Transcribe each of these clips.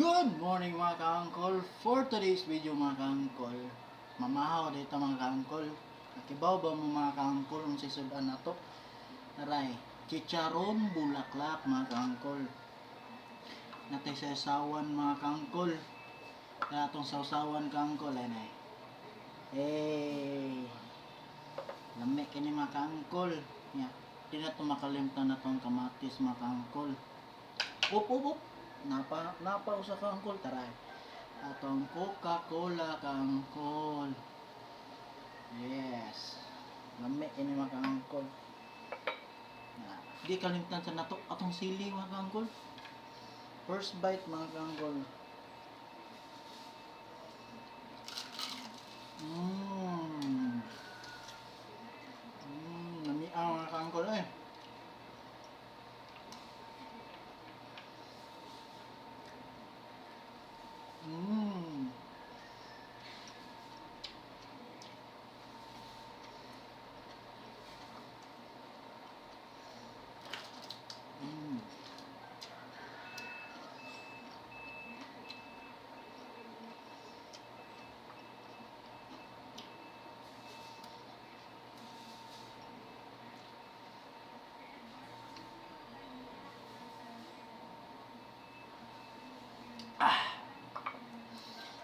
Good morning mga ka-angkol. For today's video mga ka-angkol, mamahaw dito mga ka-angkol. Nakibaw ba mo mga ka-angkol kung sisudan na to? Naray, chicharon bulaklak mga ka-angkol. Natay sasawan mga ka-angkol. Kaya itong sausawan ka-angkol ay na lami kini mga ka-angkol. Di na ito makalimtan na itong kamatis mga ka-angkol. Up. Napa usa ka angkol taray. Atong Coca-Cola ka angkol. Yes. Lami ini mga ka angkol. Di kalimtan sa nato atong sili mga ka angkol. First bite mga ka angkol. Lami ang mga ka angkol eh.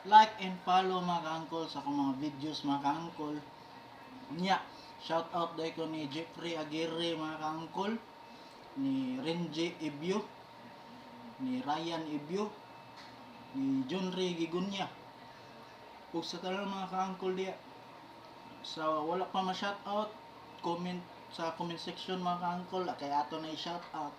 Like and follow mga ka-angkol sa akong mga videos mga ka-angkol. Shout out day ko ni Jeffrey Aguirre mga ka-angkol, ni Renji Ibyo, ni Ryan Ibyo, ni Junri Gigunya. Ug sa tanan mga ka-angkol diya. So wala pa ma-shout out, comment sa comment section mga ka-angkol kay ato na i-shout out.